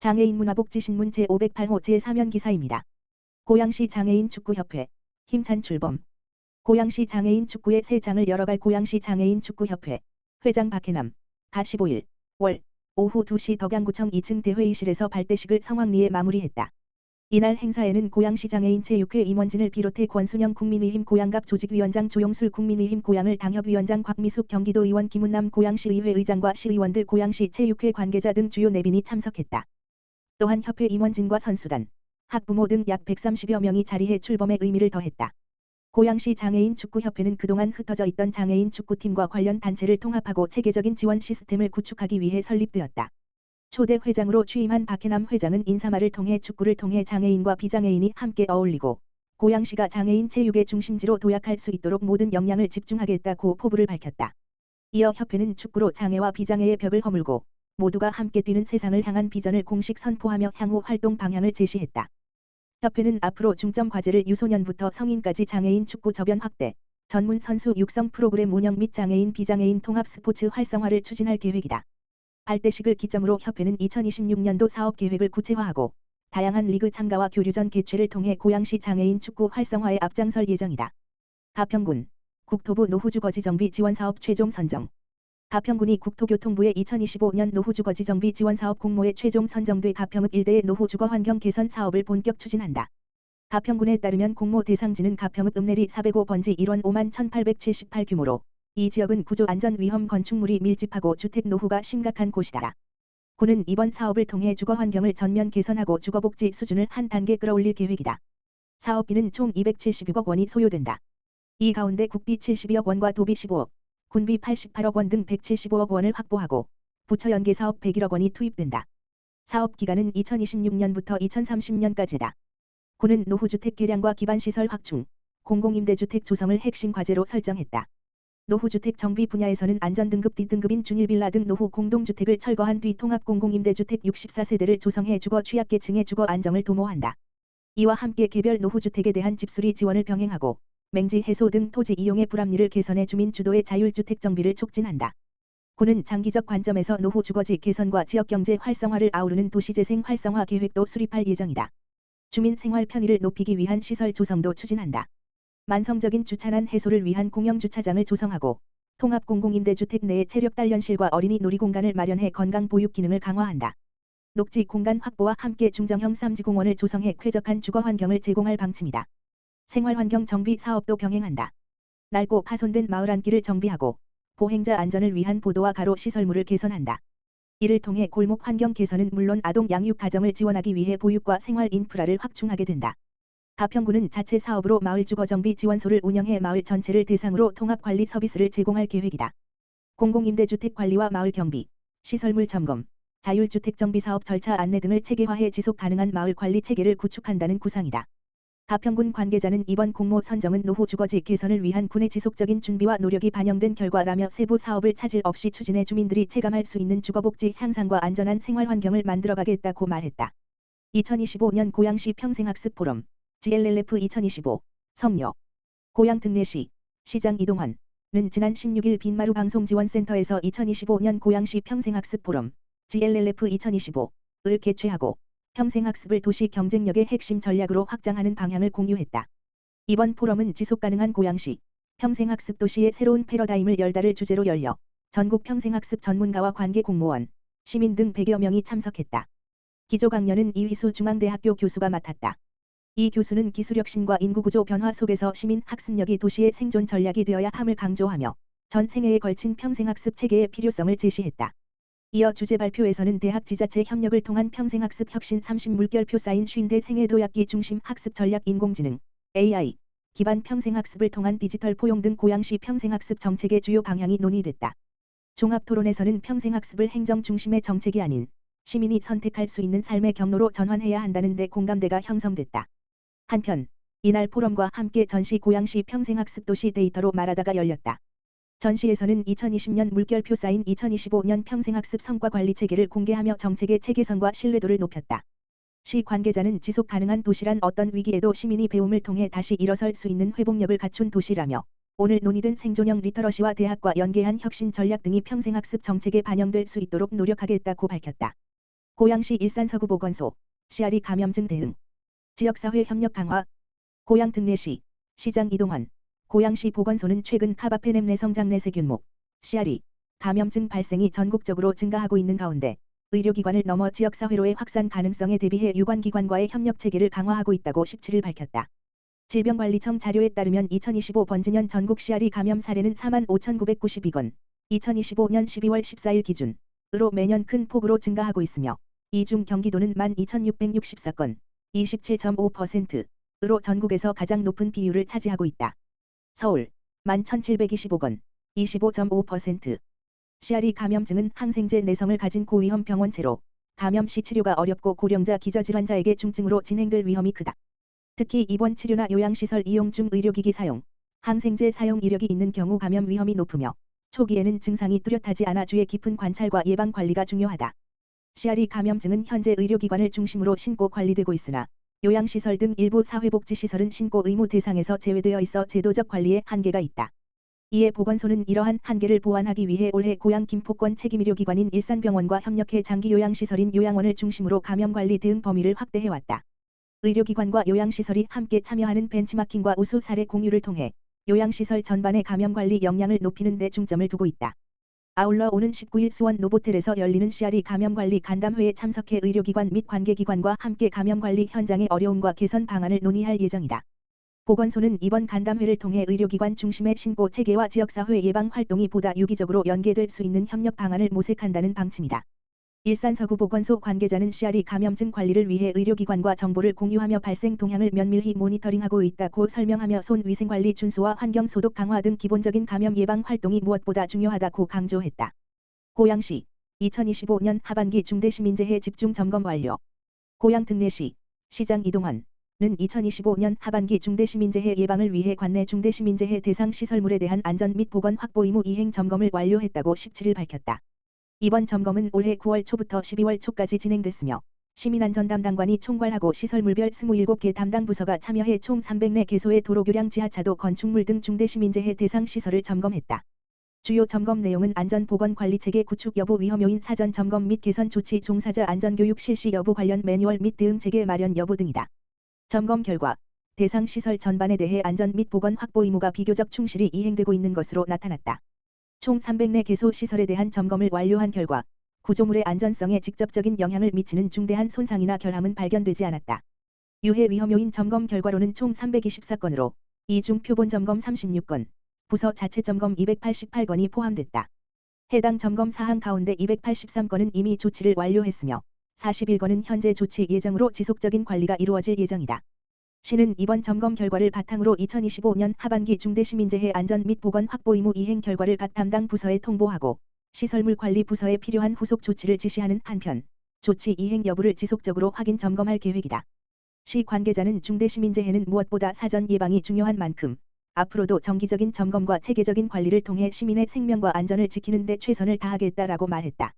장애인 문화복지신문 제508호 제3연 기사입니다. 고양시 장애인 축구협회 힘찬 출범. 고양시 장애인 축구의 새 장을 열어갈 고양시 장애인 축구협회 회장 박해남 가 15일 월 오후 2시 덕양구청 2층 대회의실에서 발대식을 성황리에 마무리했다. 이날 행사에는 고양시 장애인 제6회 임원진을 비롯해 권순영 국민의힘 고양갑 조직위원장 조용술 국민의힘 고양을 당협위원장 곽미숙 경기도의원 김은남 고양시의회 의장과 시의원들 고양시 제6회 관계자 등 주요 내빈이 참석했다. 또한 협회 임원진과 선수단, 학부모 등 약 130여 명이 자리해 출범의 의미를 더했다. 고양시 장애인 축구협회는 그동안 흩어져 있던 장애인 축구팀과 관련 단체를 통합하고 체계적인 지원 시스템을 구축하기 위해 설립되었다. 초대 회장으로 취임한 박해남 회장은 인사말을 통해 축구를 통해 장애인과 비장애인이 함께 어울리고 고양시가 장애인 체육의 중심지로 도약할 수 있도록 모든 역량을 집중하겠다고 포부를 밝혔다. 이어 협회는 축구로 장애와 비장애의 벽을 허물고 모두가 함께 뛰는 세상을 향한 비전을 공식 선포하며 향후 활동 방향을 제시했다. 협회는 앞으로 중점 과제를 유소년부터 성인까지 장애인 축구 저변 확대, 전문 선수 육성 프로그램 운영 및 장애인 비장애인 통합 스포츠 활성화를 추진할 계획이다. 발대식을 기점으로 협회는 2026년도 사업 계획을 구체화하고 다양한 리그 참가와 교류전 개최를 통해 고양시 장애인 축구 활성화에 앞장설 예정이다. 가평군 국토부 노후주거지 정비 지원사업 최종 선정. 가평군이 국토교통부의 2025년 노후주거지 정비 지원사업 공모에 최종 선정돼 가평읍 일대의 노후주거 환경 개선 사업을 본격 추진한다. 가평군에 따르면 공모 대상지는 가평읍 읍내리 405번지 1원 51,878 규모로 이 지역은 구조 안전 위험 건축물이 밀집하고 주택 노후가 심각한 곳이다. 군은 이번 사업을 통해 주거 환경을 전면 개선하고 주거복지 수준을 한 단계 끌어올릴 계획이다. 사업비는 총 276억 원이 소요된다. 이 가운데 국비 72억 원과 도비 15억, 군비 88억 원 등 175억 원을 확보하고 부처 연계 사업 101억 원이 투입된다. 사업 기간은 2026년부터 2030년까지다. 군은 노후주택 개량과 기반시설 확충, 공공임대주택 조성을 핵심 과제로 설정했다. 노후주택 정비 분야에서는 안전등급 D등급인 준일빌라 등 노후 공동주택을 철거한 뒤 통합공공임대주택 64세대를 조성해 주거 취약계층의 주거 안정을 도모한다. 이와 함께 개별 노후주택에 대한 집수리 지원을 병행하고 맹지 해소 등 토지 이용의 불합리를 개선해 주민 주도의 자율주택 정비를 촉진한다. 군은 장기적 관점에서 노후 주거지 개선과 지역경제 활성화를 아우르는 도시재생 활성화 계획도 수립할 예정이다. 주민 생활 편의를 높이기 위한 시설 조성도 추진한다. 만성적인 주차난 해소를 위한 공영주차장을 조성하고 통합공공임대주택 내에 체력 단련실과 어린이 놀이공간을 마련해 건강보육 기능을 강화한다. 녹지 공간 확보와 함께 중정형 삼지공원을 조성해 쾌적한 주거 환경을 제공할 방침이다. 생활환경 정비 사업도 병행한다. 낡고 파손된 마을 안길을 정비하고 보행자 안전을 위한 보도와 가로 시설물을 개선한다. 이를 통해 골목 환경 개선은 물론 아동 양육 가정을 지원하기 위해 보육과 생활 인프라를 확충하게 된다. 가평군은 자체 사업으로 마을 주거 정비 지원소를 운영해 마을 전체를 대상으로 통합 관리 서비스를 제공할 계획이다. 공공임대주택 관리와 마을 경비, 시설물 점검, 자율주택 정비 사업 절차 안내 등을 체계화해 지속 가능한 마을 관리 체계를 구축한다는 구상이다. 가평군 관계자는 이번 공모 선정은 노후 주거지 개선을 위한 군의 지속적인 준비와 노력이 반영된 결과라며 세부 사업을 차질 없이 추진해 주민들이 체감할 수 있는 주거복지 향상과 안전한 생활 환경을 만들어가겠다고 말했다. 2025년 고양시 평생학습 포럼 GLLF 2025 성녀 고양 특례시 시장 이동환은 지난 16일 빈마루 방송지원센터에서 2025년 고양시 평생학습 포럼 GLLF 2025을 개최하고 평생학습을 도시 경쟁력의 핵심 전략으로 확장하는 방향을 공유했다. 이번 포럼은 지속가능한 고양시 평생학습 도시의 새로운 패러다임을 열다를 주제로 열려 전국 평생학습 전문가와 관계 공무원, 시민 등 100여 명이 참석했다. 기조 강연은 이휘수 중앙대학교 교수가 맡았다. 이 교수는 기술혁신과 인구구조 변화 속에서 시민 학습력이 도시의 생존 전략이 되어야 함을 강조하며 전 생애에 걸친 평생학습 체계의 필요성을 제시했다. 이어 주제 발표에서는 대학 지자체 협력을 통한 평생학습 혁신 30물결표 쌓인 50대 생애도약기 중심 학습 전략 인공지능, AI, 기반 평생학습을 통한 디지털 포용 등 고양시 평생학습 정책의 주요 방향이 논의됐다. 종합토론에서는 평생학습을 행정 중심의 정책이 아닌 시민이 선택할 수 있는 삶의 경로로 전환해야 한다는 데 공감대가 형성됐다. 한편 이날 포럼과 함께 전시 고양시 평생학습 도시 데이터로 말하다가 열렸다. 전시에서는 2020년 물결표 쌓인 2025년 평생학습 성과 관리 체계를 공개하며 정책의 체계성과 신뢰도를 높였다. 시 관계자는 지속 가능한 도시란 어떤 위기에도 시민이 배움을 통해 다시 일어설 수 있는 회복력을 갖춘 도시라며 오늘 논의된 생존형 리터러시와 대학과 연계한 혁신 전략 등이 평생학습 정책에 반영될 수 있도록 노력하겠다고 밝혔다. 고양시 일산서구 보건소, 시아리 감염증 대응, 지역사회 협력 강화, 고양 등내시, 시장 이동환, 고양시 보건소는 최근 카바페넴 내성장 내세균목, 시아리, 감염증 발생이 전국적으로 증가하고 있는 가운데 의료기관을 넘어 지역사회로의 확산 가능성에 대비해 유관기관과의 협력체계를 강화하고 있다고 17일 밝혔다. 질병관리청 자료에 따르면 2025 번지년 전국 시아리 감염 사례는 45,992건, 2025년 12월 14일 기준으로 매년 큰 폭으로 증가하고 있으며 이 중 경기도는 12,664건, 27.5%로 전국에서 가장 높은 비율을 차지하고 있다. 서울 11,725건, 25.5%. 시아리 감염증은 항생제 내성을 가진 고위험 병원체로 감염 시 치료가 어렵고 고령자 기저질환자에게 중증으로 진행될 위험이 크다. 특히 입원 치료나 요양시설 이용 중 의료기기 사용, 항생제 사용 이력이 있는 경우 감염 위험이 높으며 초기에는 증상이 뚜렷하지 않아 주의 깊은 관찰과 예방 관리가 중요하다. 시아리 감염증은 현재 의료기관을 중심으로 신고 관리되고 있으나 요양시설 등 일부 사회복지시설은 신고 의무 대상에서 제외되어 있어 제도적 관리에 한계가 있다. 이에 보건소는 이러한 한계를 보완하기 위해 올해 고양 김포권 책임의료기관인 일산병원과 협력해 장기요양시설인 요양원을 중심으로 감염관리 대응 범위를 확대해왔다. 의료기관과 요양시설이 함께 참여하는 벤치마킹과 우수 사례 공유를 통해 요양시설 전반의 감염관리 역량을 높이는 데 중점을 두고 있다. 아울러 오는 19일 수원 노보텔에서 열리는 시아리 감염관리 간담회에 참석해 의료기관 및 관계기관과 함께 감염관리 현장의 어려움과 개선 방안을 논의할 예정이다. 보건소는 이번 간담회를 통해 의료기관 중심의 신고 체계와 지역사회 예방 활동이 보다 유기적으로 연계될 수 있는 협력 방안을 모색한다는 방침이다. 일산서구 보건소 관계자는 시아리 감염증 관리를 위해 의료기관과 정보를 공유하며 발생 동향을 면밀히 모니터링하고 있다고 설명하며 손 위생관리 준수와 환경소독 강화 등 기본적인 감염 예방 활동이 무엇보다 중요하다고 강조했다. 고양시 2025년 하반기 중대시민재해 집중점검 완료. 고양 등내시, 시장 이동환 는 2025년 하반기 중대시민재해 예방을 위해 관내 중대시민재해 대상 시설물에 대한 안전 및 보건 확보 의무 이행 점검을 완료했다고 17일 밝혔다. 이번 점검은 올해 9월 초부터 12월 초까지 진행됐으며 시민안전 담당관이 총괄하고 시설물별 27개 담당 부서가 참여해 총 304개소의 도로교량 지하차도 건축물 등 중대시민재해 대상 시설을 점검했다. 주요 점검 내용은 안전보건관리체계 구축 여부 위험 요인 사전 점검 및 개선 조치 종사자 안전교육 실시 여부 관련 매뉴얼 및 대응체계 마련 여부 등이다. 점검 결과 대상 시설 전반에 대해 안전 및 보건 확보 의무가 비교적 충실히 이행되고 있는 것으로 나타났다. 총 304개소 시설에 대한 점검을 완료한 결과 구조물의 안전성에 직접적인 영향을 미치는 중대한 손상이나 결함은 발견되지 않았다. 유해 위험 요인 점검 결과로는 총 324건으로 이 중 표본 점검 36건, 부서 자체 점검 288건이 포함됐다. 해당 점검 사항 가운데 283건은 이미 조치를 완료했으며 41건은 현재 조치 예정으로 지속적인 관리가 이루어질 예정이다. 시는 이번 점검 결과를 바탕으로 2025년 하반기 중대시민재해 안전 및 보건 확보 의무 이행 결과를 각 담당 부서에 통보하고 시설물 관리 부서에 필요한 후속 조치를 지시하는 한편 조치 이행 여부를 지속적으로 확인 점검할 계획이다. 시 관계자는 중대시민재해는 무엇보다 사전 예방이 중요한 만큼 앞으로도 정기적인 점검과 체계적인 관리를 통해 시민의 생명과 안전을 지키는 데 최선을 다하겠다라고 말했다.